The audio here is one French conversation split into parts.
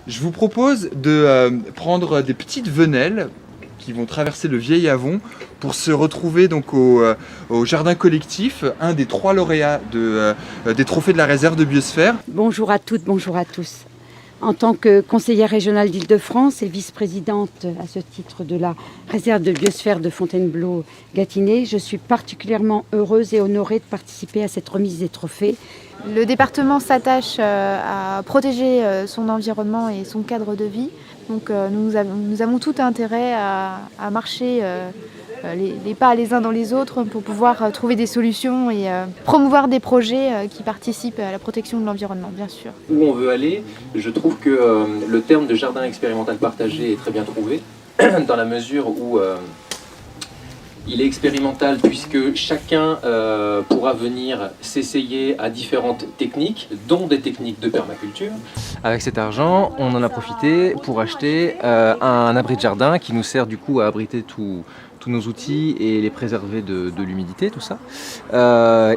Je vous propose de prendre des petites venelles qui vont traverser le Vieil Avon pour se retrouver donc au Jardin Collectif, un des 3 lauréats des trophées de la réserve de biosphère. Bonjour à toutes, bonjour à tous. En tant que conseillère régionale d'Île-de-France et vice-présidente à ce titre de la réserve de biosphère de Fontainebleau-Gâtinais, je suis particulièrement heureuse et honorée de participer à cette remise des trophées. Le département s'attache à protéger son environnement et son cadre de vie. Donc nous avons tout intérêt à marcher les pas les uns dans les autres pour pouvoir trouver des solutions et promouvoir des projets qui participent à la protection de l'environnement, bien sûr. Où on veut aller, je trouve que le terme de jardin expérimental partagé est très bien trouvé, dans la mesure où il est expérimental puisque chacun pourra venir s'essayer à différentes techniques, dont des techniques de permaculture. Avec cet argent, on en a profité pour acheter un abri de jardin qui nous sert du coup à abriter tous nos outils et les préserver de l'humidité, tout ça.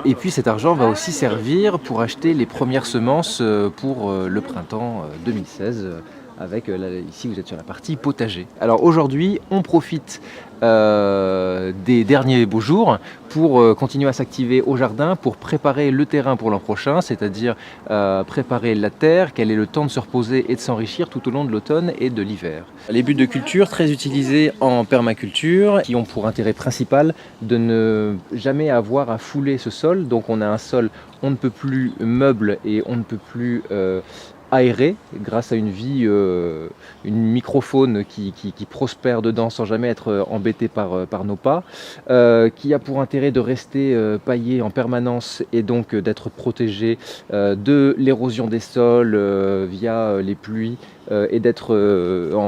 Et puis cet argent va aussi servir pour acheter les premières semences pour le printemps 2016. Avec, là, ici vous êtes sur la partie potager. Alors aujourd'hui on profite des derniers beaux jours pour continuer à s'activer au jardin, pour préparer le terrain pour l'an prochain, c'est-à-dire préparer la terre, qu'elle ait le temps de se reposer et de s'enrichir tout au long de l'automne et de l'hiver. Les buts de culture très utilisés en permaculture qui ont pour intérêt principal de ne jamais avoir à fouler ce sol. Donc on a un sol on ne peut plus meuble et on ne peut plus aéré grâce à une vie, une microfaune qui prospère dedans sans jamais être embêtée par nos pas, qui a pour intérêt de rester paillé en permanence et donc d'être protégé de l'érosion des sols via les pluies et d'être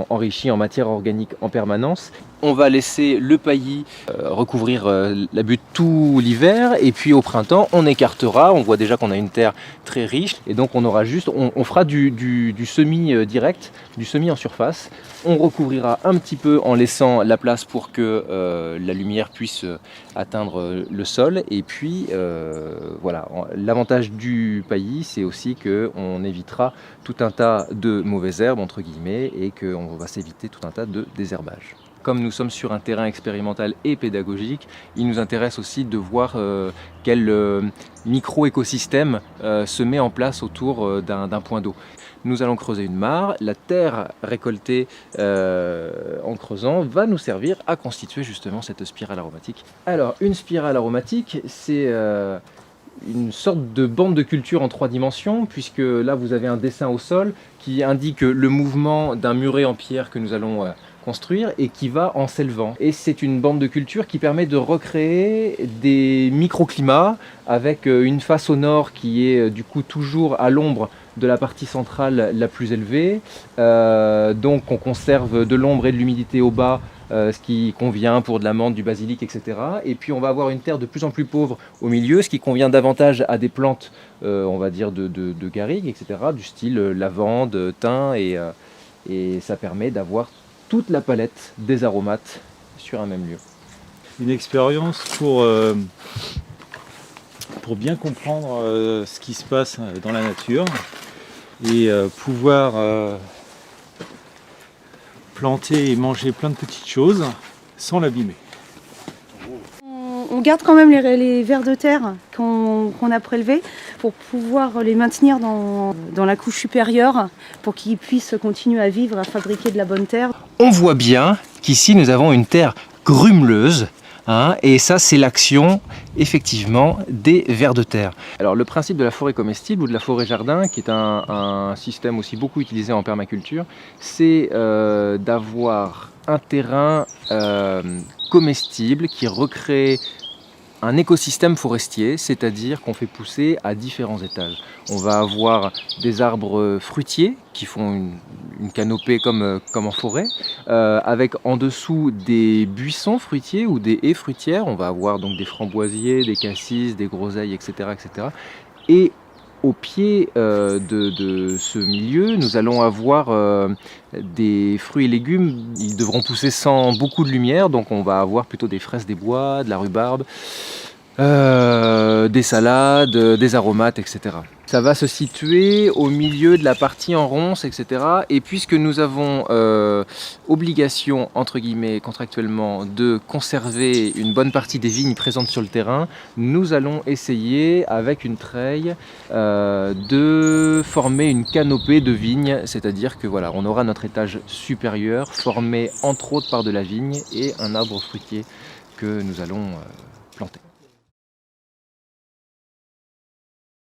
enrichi en matière organique en permanence. On va laisser le paillis recouvrir la butte tout l'hiver et puis au printemps on écartera, on voit déjà qu'on a une terre très riche et donc on aura juste, on fera du semis direct, du semis en surface. On recouvrira un petit peu en laissant la place pour que la lumière puisse atteindre le sol et puis voilà, l'avantage du paillis c'est aussi qu'on évitera tout un tas de mauvaises herbes entre guillemets et qu'on va s'éviter tout un tas de désherbage. Comme nous sommes sur un terrain expérimental et pédagogique, il nous intéresse aussi de voir quel micro-écosystème se met en place autour d'un point d'eau. Nous allons creuser une mare, la terre récoltée en creusant va nous servir à constituer justement cette spirale aromatique. Alors une spirale aromatique, c'est une sorte de bande de culture en 3 dimensions, puisque là vous avez un dessin au sol qui indique le mouvement d'un muret en pierre que nous allons construire et qui va en s'élevant. Et c'est une bande de culture qui permet de recréer des microclimats avec une face au nord qui est du coup toujours à l'ombre de la partie centrale la plus élevée. Donc on conserve de l'ombre et de l'humidité au bas, ce qui convient pour de la menthe, du basilic, etc. Et puis on va avoir une terre de plus en plus pauvre au milieu, ce qui convient davantage à des plantes, on va dire de garrigue, etc. Du style lavande, thym, et ça permet d'avoir toute la palette des aromates sur un même lieu. Une expérience pour bien comprendre ce qui se passe dans la nature et pouvoir planter et manger plein de petites choses sans l'abîmer. On garde quand même les vers de terre qu'on a prélevés pour pouvoir les maintenir dans la couche supérieure pour qu'ils puissent continuer à vivre, à fabriquer de la bonne terre. On voit bien qu'ici nous avons une terre grumeleuse, hein, et ça c'est l'action effectivement des vers de terre. Alors le principe de la forêt comestible ou de la forêt jardin, qui est un système aussi beaucoup utilisé en permaculture, c'est d'avoir un terrain comestible qui recrée un écosystème forestier, c'est-à-dire qu'on fait pousser à différents étages. On va avoir des arbres fruitiers qui font une canopée comme en forêt, avec en dessous des buissons fruitiers ou des haies fruitières. On va avoir donc des framboisiers, des cassis, des groseilles, etc. etc. Et au pied de ce milieu, nous allons avoir des fruits et légumes. Ils devront pousser sans beaucoup de lumière, donc on va avoir plutôt des fraises des bois, de la rhubarbe, des salades, des aromates, etc. Ça va se situer au milieu de la partie en ronce, etc. Et puisque nous avons obligation, entre guillemets, contractuellement, de conserver une bonne partie des vignes présentes sur le terrain, nous allons essayer, avec une treille, de former une canopée de vignes. C'est-à-dire que voilà, on aura notre étage supérieur, formé entre autres par de la vigne et un arbre fruitier que nous allons planter.